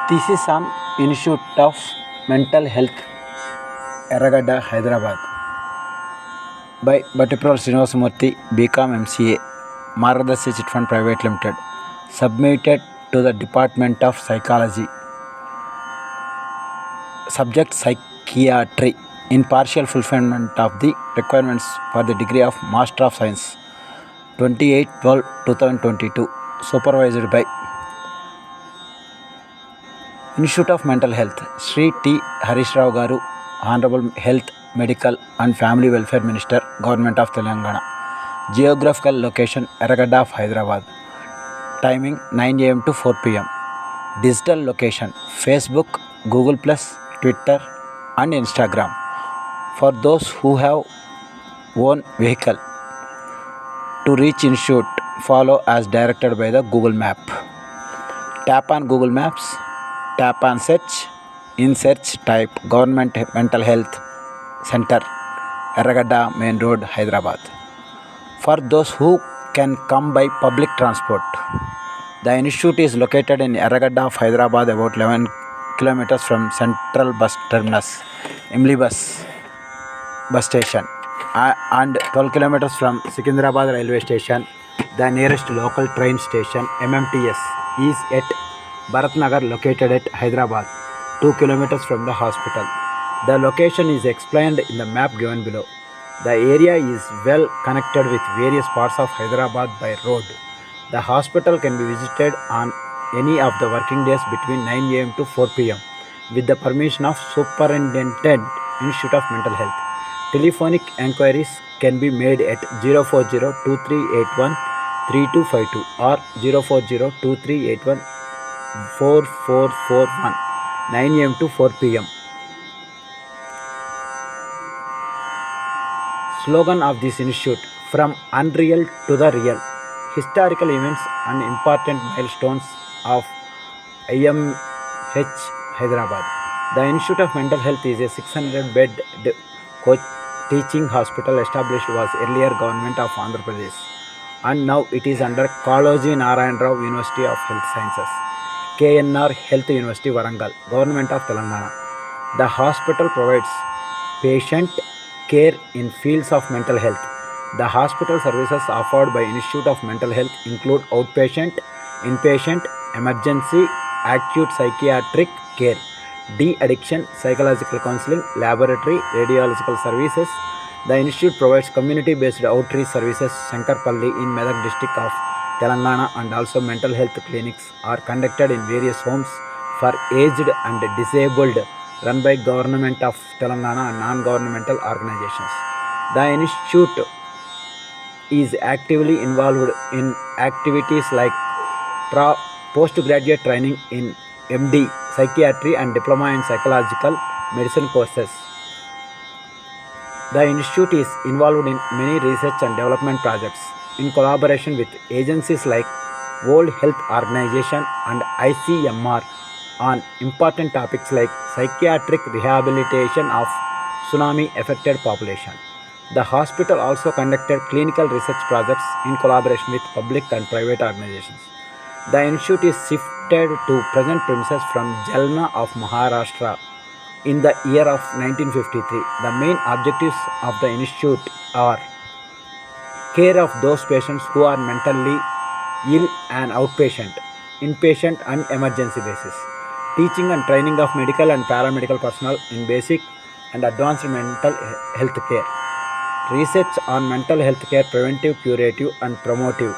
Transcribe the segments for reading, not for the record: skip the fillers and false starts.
Thesis on Institute of Mental Health, Erragadda, Hyderabad, by Bhattiprolu Sreenivasa Moorthy, BCom MCA, Margadasi Chit Fund Private Limited, submitted to the Department of Psychology. Subject Psychiatry, in partial fulfillment of the requirements for the degree of Master of Science, 28/12/2022, supervised by Institute of Mental Health, Sri T. Harish Rao Garu, Honorable Health, Medical and Family Welfare Minister, Government of Telangana. Geographical location, Erragadda of Hyderabad. Timing 9 am to 4 pm. Digital location, Facebook, Google+, Twitter and Instagram. For those who have own vehicle, to reach institute, follow as directed by the Google Map. Tap on Google Maps. Tap on search. In search, type Government Mental Health Center, Erragadda Main Road, Hyderabad. For those who can come by public transport, the institute is located in Erragadda of Hyderabad, about 11 kilometers from Central Bus Terminus, Imlibus Bus Station, and 12 kilometers from Secunderabad Railway Station. The nearest local train station, MMTS, is at Bharatnagar, located at Hyderabad, 2 kilometers from the hospital. The location is explained in the map given below. The area is well connected with various parts of Hyderabad by road. The hospital can be visited on any of the working days between 9 am to 4 pm with the permission of Superintendent, Institute of Mental Health. Telephonic enquiries can be made at 040-2381-3252 or 040-2381-4441, 9 am to 4 pm. Slogan of this institute: from unreal to the real. Historical events and important milestones of IMH Hyderabad. The Institute of Mental Health is a 600-bed teaching hospital established was earlier Government of Andhra Pradesh, and now it is under Kaloji Narayan Rao University of Health Sciences, KNR Health University Warangal, Government of Telangana. The hospital provides patient care in fields of mental health. The hospital services offered by Institute of Mental Health include outpatient, inpatient, emergency, acute psychiatric care, de-addiction, psychological counseling, laboratory, radiological services. The institute provides community-based outreach services. Shankarpalli in Medak district of Telangana, and also mental health clinics are conducted in various homes for aged and disabled, run by Government of Telangana and non-governmental organizations. The institute is actively involved in activities like postgraduate training in MD Psychiatry and Diploma in Psychological Medicine courses. The institute is involved in many research and development projects in collaboration with agencies like World Health Organization and ICMR on important topics like psychiatric rehabilitation of tsunami-affected population. The hospital also conducted clinical research projects in collaboration with public and private organizations. The institute is shifted to present premises from Jalna of Maharashtra in the year of 1953. The main objectives of the institute are care of those patients who are mentally ill and outpatient, inpatient and emergency basis, teaching and training of medical and paramedical personnel in basic and advanced mental health care, research on mental health care, preventive, curative and promotive,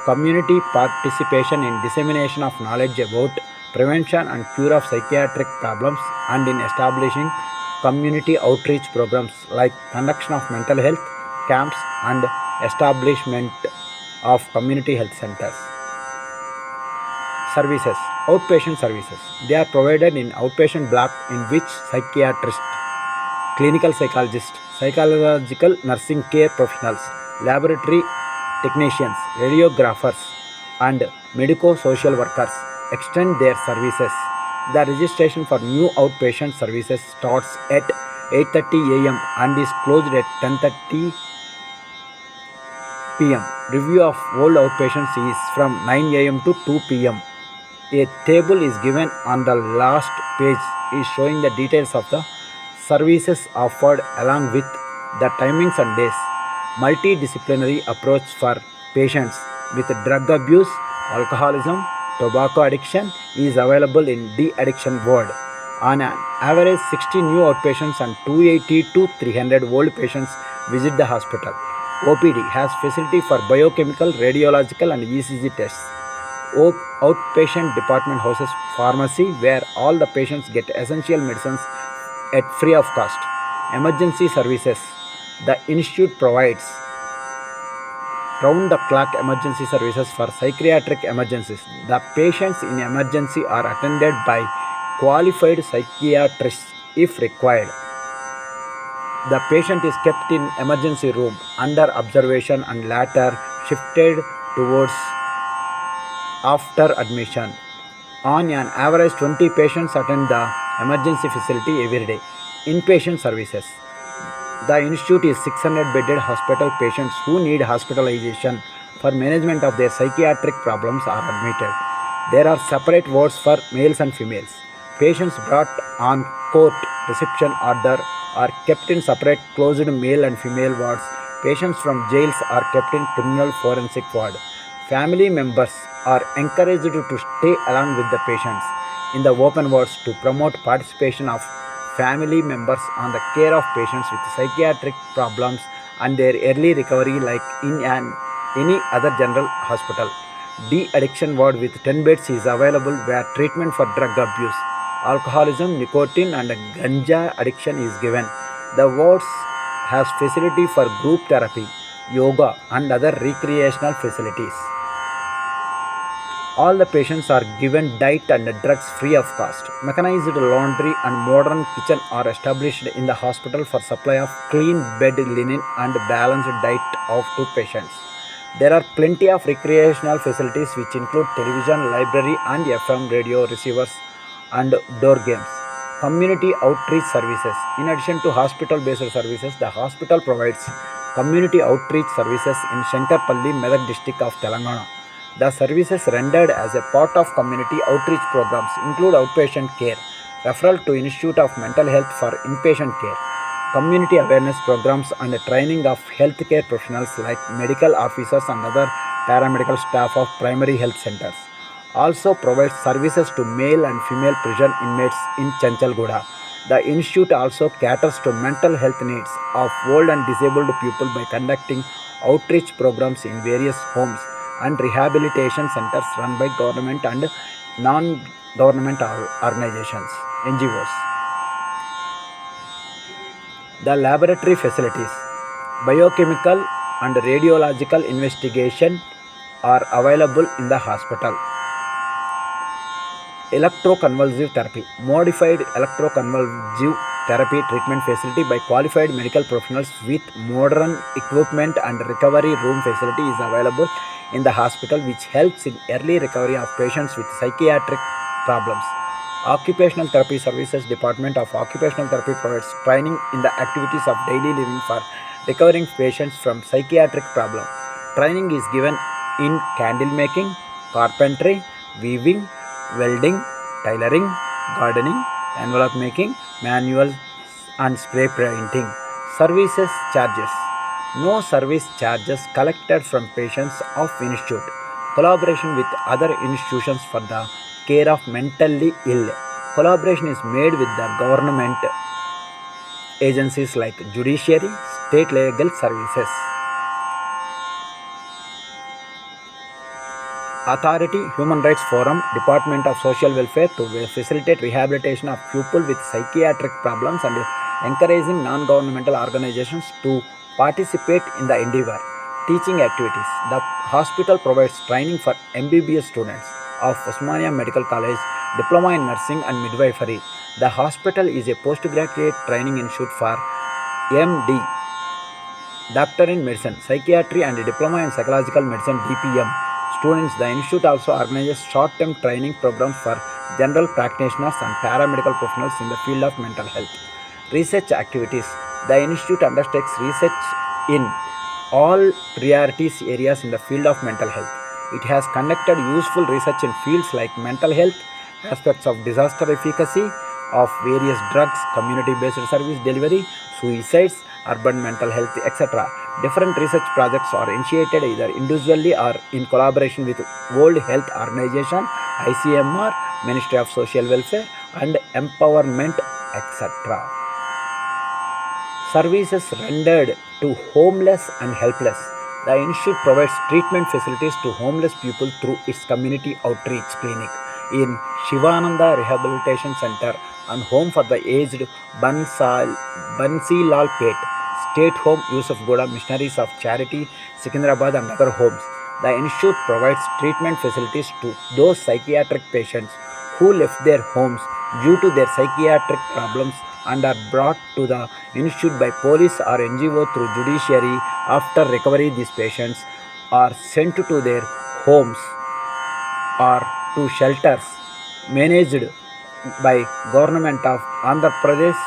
community participation in dissemination of knowledge about prevention and cure of psychiatric problems, and in establishing community outreach programs like conduction of mental health camps and establishment of community health centers. Services: outpatient services. They are provided in outpatient block, in which psychiatrist, clinical psychologist, psychological nursing care professionals, laboratory technicians, radiographers and medico-social workers extend their services. The registration for new outpatient services starts at 8:30 am and is closed at 10:30 pm. Review of old outpatients is from 9 am to 2 pm. A table is given on the last page is showing the details of the services offered along with the timings and days. Multidisciplinary approach for patients with drug abuse, alcoholism, tobacco addiction is available in de-addiction ward. On an average, 60 new outpatients and 280 to 300 old patients visit the hospital. OPD has facility for biochemical, radiological and ECG tests. Outpatient department houses pharmacy where all the patients get essential medicines at free of cost. Emergency services. The institute provides round-the-clock emergency services for psychiatric emergencies. The patients in emergency are attended by qualified psychiatrists if required. The patient is kept in emergency room under observation and later shifted towards after admission. On an average, 20 patients attend the emergency facility every day. Inpatient services. The institute is 600-bedded hospital. Patients who need hospitalization for management of their psychiatric problems are admitted. There are separate wards for males and females. Patients brought on court reception order are kept in separate closed male and female wards. Patients from jails are kept in criminal forensic ward. Family members are encouraged to stay along with the patients in the open wards to promote participation of family members on the care of patients with psychiatric problems and their early recovery like in any other general hospital. De-addiction ward with 10 beds is available where treatment for drug abuse, alcoholism, nicotine and ganja addiction is given. The wards has facility for group therapy, yoga and other recreational facilities. All the patients are given diet and drugs free of cost. Mechanized laundry and modern kitchen are established in the hospital for supply of clean bed linen and balanced diet to patients. There are plenty of recreational facilities which include television, library and FM radio receivers and door games. Community outreach services. In addition to hospital-based services, the hospital provides community outreach services in Shankarpalli, Medak district of Telangana. The services rendered as a part of community outreach programs include outpatient care, referral to Institute of Mental Health for inpatient care, community awareness programs and training of healthcare professionals like medical officers and other paramedical staff of primary health centers. Also provides services to male and female prison inmates in Chanchalguda. The institute also caters to mental health needs of old and disabled people by conducting outreach programs in various homes and rehabilitation centers run by government and non-government organizations, NGOs. The laboratory facilities, biochemical and radiological investigation are available in the hospital. Electroconvulsive therapy, modified electroconvulsive therapy treatment facility by qualified medical professionals with modern equipment and recovery room facility is available in the hospital which helps in early recovery of patients with psychiatric problems. Occupational Therapy Services Department of Occupational Therapy provides training in the activities of daily living for recovering patients from psychiatric problems. Training is given in candle making, carpentry, weaving, welding, tailoring, gardening, envelope making, manual and spray painting. Services charges. No service charges collected from patients of institute. Collaboration with other institutions for the care of mentally ill. Collaboration is made with the government agencies like judiciary, state legal services. Authority, Human Rights Forum, Department of Social Welfare to facilitate rehabilitation of people with psychiatric problems and encouraging non-governmental organizations to participate in the endeavor. Teaching activities. The hospital provides training for MBBS students of Osmania Medical College, Diploma in Nursing and Midwifery. The hospital is a postgraduate training institute for MD, Doctor in Medicine, Psychiatry and Diploma in Psychological Medicine DPM students. The institute also organizes short-term training programs for general practitioners and paramedical professionals in the field of mental health. Research activities. The institute undertakes research in all priorities areas in the field of mental health. It has conducted useful research in fields like mental health, aspects of disaster efficacy of various drugs, community-based service delivery, suicides, urban mental health, etc. Different research projects are initiated either individually or in collaboration with World Health Organization, ICMR, Ministry of Social Welfare and Empowerment, etc. Services rendered to homeless and helpless. The institute provides treatment facilities to homeless people through its community outreach clinic in Shivananda Rehabilitation Center and Home for the Aged Bansilal Pet, State Home Yusuf Goda Missionaries of Charity, Secunderabad and other homes. The institute provides treatment facilities to those psychiatric patients who left their homes due to their psychiatric problems and are brought to the institute by police or NGO through judiciary. After recovery, these patients are sent to their homes or to shelters managed by government of Andhra Pradesh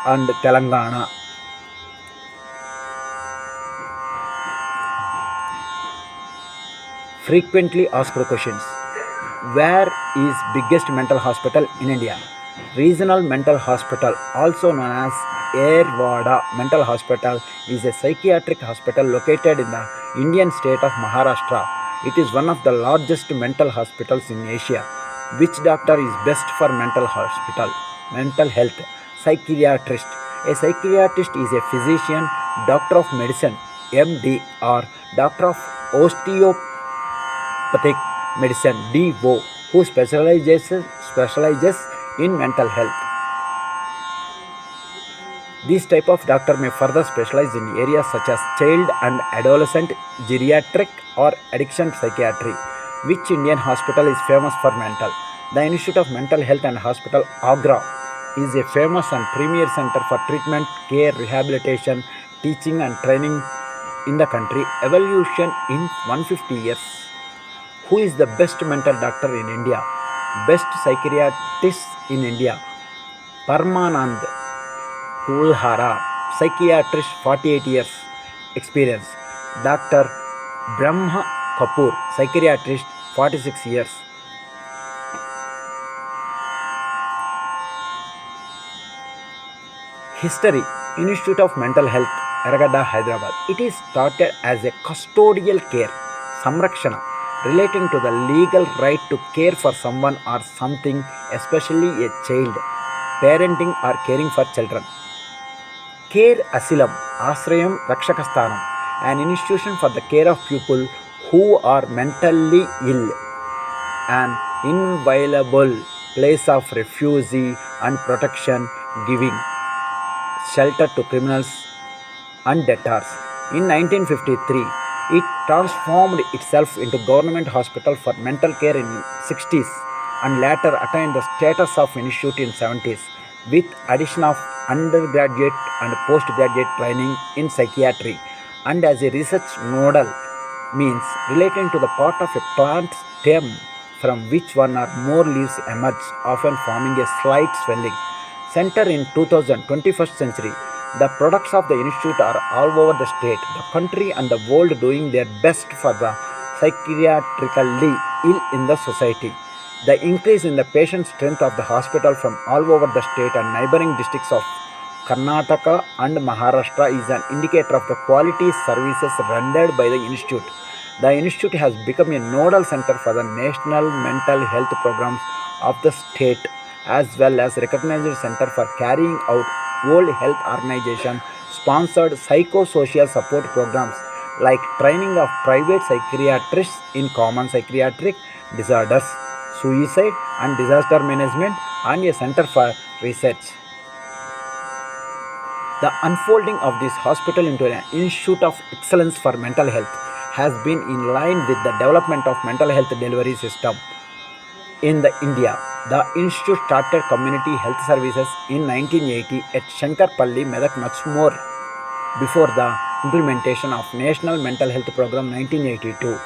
and Telangana. Frequently asked questions. Where is biggest mental hospital in India? Regional Mental Hospital, also known as Yerwada Mental Hospital, is a psychiatric hospital located in the Indian state of Maharashtra. It is one of the largest mental hospitals in Asia. Which doctor is best for mental health? Psychiatrist. A psychiatrist is a physician, doctor of medicine, MD, or doctor of osteopathic medicine, DO, who specializes in mental health. This type of doctor may further specialize in areas such as child and adolescent geriatric or addiction psychiatry. Which Indian hospital is famous for mental? The Institute of Mental Health and Hospital, Agra, is a famous and premier center for treatment, care, rehabilitation, teaching and training in the country. Evolution in 150 years. Who is the best mental doctor in India? Best psychiatrist in India, Parmanand Kulhara, psychiatrist, 48 years experience. Dr. Brahma Kapoor, psychiatrist, 46 years. History. Institute of Mental Health, Eragada, Hyderabad. It is started as a custodial care, Samrakshana, relating to the legal right to care for someone or something, especially a child, parenting or caring for children. Care Asilam, Asrayam Rakshakasthanam, an institution for the care of people who are mentally ill, an inviolable place of refuge and protection, giving shelter to criminals and debtors. In 1953, it transformed itself into government hospital for mental care in 60s and later attained the status of institute in 70s with addition of undergraduate and postgraduate training in psychiatry and as a research nodal means relating to the part of a plant stem from which one or more leaves emerge, often forming a slight swelling. Center in 21st century. The products of the institute are all over the state, the country and the world doing their best for the psychiatrically ill in the society. The increase in the patient strength of the hospital from all over the state and neighboring districts of Karnataka and Maharashtra is an indicator of the quality services rendered by the institute. The institute has become a nodal center for the national mental health programs of the state as well as recognized center for carrying out World Health Organization sponsored psychosocial support programs like training of private psychiatrists in common psychiatric disorders, suicide and disaster management, and a center for research. The unfolding of this hospital into an institute of excellence for mental health has been in line with the development of mental health delivery system in India. The institute started community health services in 1980 at Shankarpalli, Medak, much more before the implementation of National Mental Health Program 1982.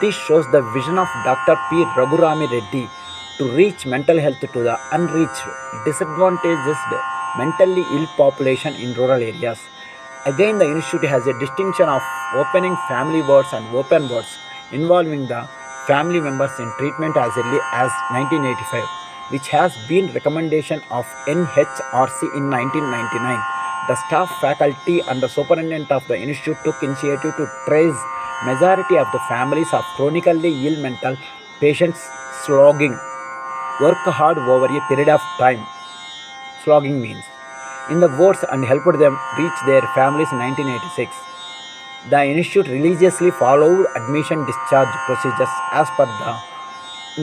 This shows the vision of Dr. P. Raghurami Reddy to reach mental health to the unreached, disadvantaged, mentally ill population in rural areas. Again, the institute has a distinction of opening family wards and open wards involving the family members in treatment as early as 1985, which has been recommendation of NHRC in 1999. The staff, faculty, and the superintendent of the institute took initiative to trace majority of the families of chronically ill mental patients slogging work hard over a period of time. Slogging means in the wards and helped them reach their families in 1986. The institute religiously followed admission discharge procedures as per the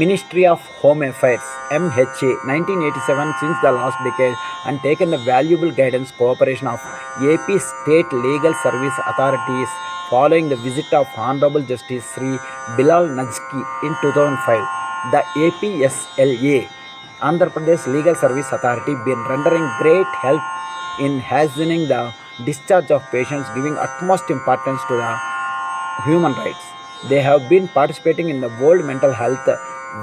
Ministry of Home Affairs (MHA) 1987 since the last decade and taken the valuable guidance cooperation of AP State Legal Service Authorities following the visit of Honorable Justice Sri Bilal Najki in 2005. The APSLA Andhra Pradesh Legal Service Authority been rendering great help in hastening the discharge of patients, giving utmost importance to the human rights. They have been participating in the World Mental Health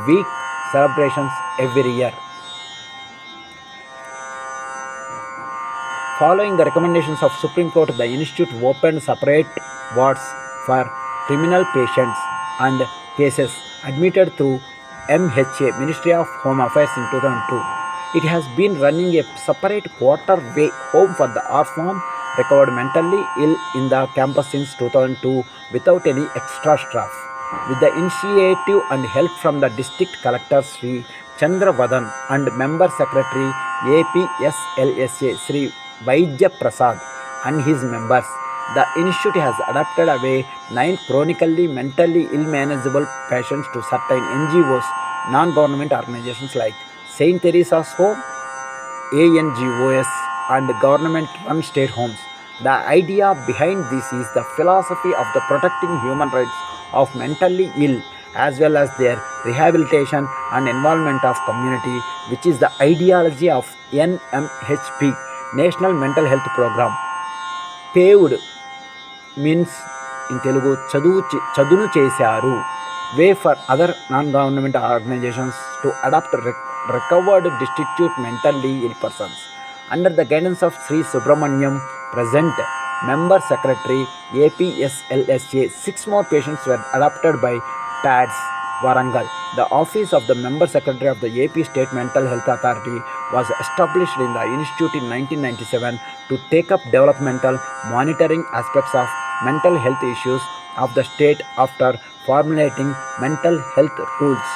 Week celebrations every year. Following the recommendations of Supreme Court, the Institute opened separate wards for criminal patients and cases admitted through MHA, Ministry of Home Affairs in 2002. It has been running a separate quarter-way home for the orphan recovered mentally ill in the campus since 2002 without any extra staff. With the initiative and help from the District Collector Sri Chandra Vadan and Member Secretary APSLSA Sri Vaidya Prasad and his members, the institute has adopted away 9 chronically mentally ill manageable patients to certain NGOs, non-government organizations like Saint Teresa's Home, ANGOS, and government-run state homes. The idea behind this is the philosophy of the protecting human rights of mentally ill as well as their rehabilitation and involvement of community, which is the ideology of NMHP, National Mental Health Program. Paved means in Telugu చదును చేశారు way for other non-government organizations to adopt recovered destitute mentally ill persons. Under the guidance of Sri Subramaniam, present Member Secretary APSLSA, 6 more patients were adopted by PADS Warangal. The office of the Member Secretary of the AP State Mental Health Authority was established in the institute in 1997 to take up developmental monitoring aspects of mental health issues of the state after formulating mental health rules.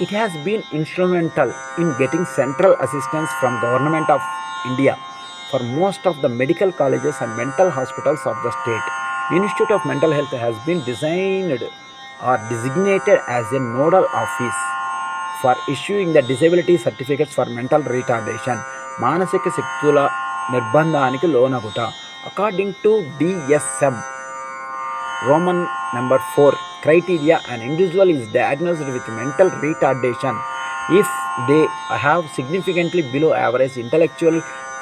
It has been instrumental in getting central assistance from Government of India for most of the medical colleges and mental hospitals of the state. Institute of Mental Health has been designed or designated as a nodal office for issuing the disability certificates for mental retardation, మానసిక శక్తుల నిర్బంధానికి లోనగుట. According to DSM Roman number 4 criteria, an individual is diagnosed with mental retardation if they have significantly below average intellectual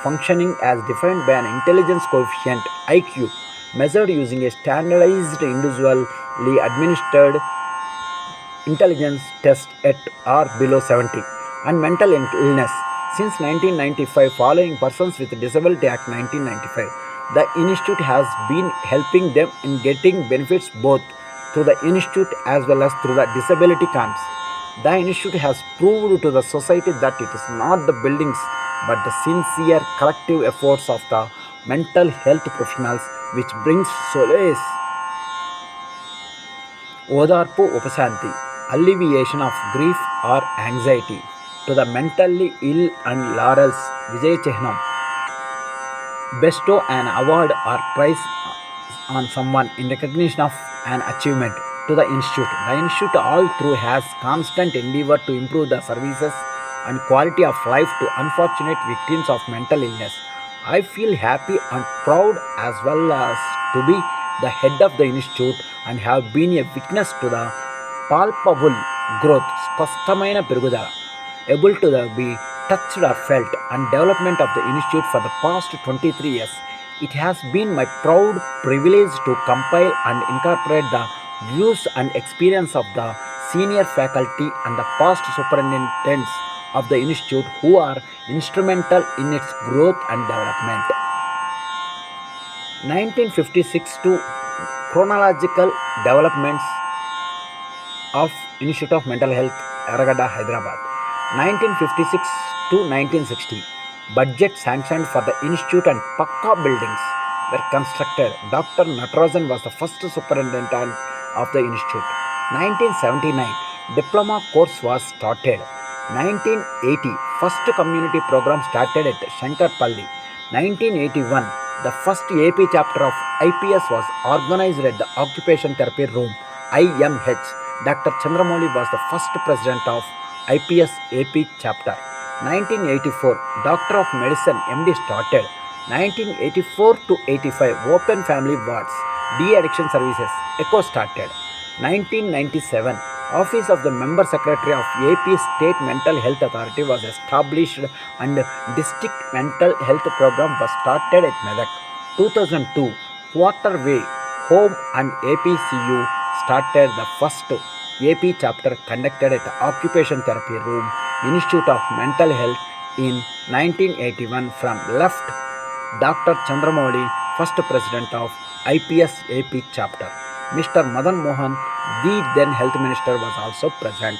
functioning as defined by an intelligence coefficient IQ measured using a standardized individually administered intelligence test at or below 70, and mental illness. Since 1995, following Persons with Disability Act 1995, the institute has been helping them in getting benefits both through the institute as well as through the disability camps. The institute has proved to the society that it is not the buildings but the sincere collective efforts of the mental health professionals which brings solace. ఓదార్పు ఉపశాంతి, alleviation of grief or anxiety to the mentally ill and laurels Vijay Chihnam, bestow an award or prize on someone in recognition of an achievement to the institute. The institute all through has constant endeavor to improve the services and quality of life to unfortunate victims of mental illness. I feel happy and proud as well as to be the head of the institute and have been a witness to the palpable growth, స్పష్టమైన పెరుగుదల, able to be touched or felt, and development of the institute for the past 23 years. It has been my proud privilege to compile and incorporate the views and experience of the senior faculty and the past superintendents of the institute who are instrumental in its growth and development. 1956 to chronological developments of Institute of Mental Health, Eragadda, Hyderabad. 1956 to 1960, budget sanctioned for the institute and Pakka buildings were constructed. Dr. Natarajan was the first superintendent of the institute. 1979, diploma course was started. 1980, first community program started at Shankarpalli. 1981, the first AP chapter of IPS was organized at the Occupation Therapy Room, IMH. Dr. Chandramouli was the first president of IPS AP chapter. 1984, Doctor of Medicine MD started. 1984 to 85, Open Family Wards, De-Addiction Services, ECHO started. 1997, Office of the Member Secretary of AP State Mental Health Authority was established and District Mental Health Program was started at Medak. 2002, Waterway Home and APCU started the first AP chapter conducted at Occupation Therapy Room, Institute of Mental Health in 1981 from left Dr. Chandramouli, first president of IPS AP chapter. Mr. Madan Mohan, the then health minister, was also present.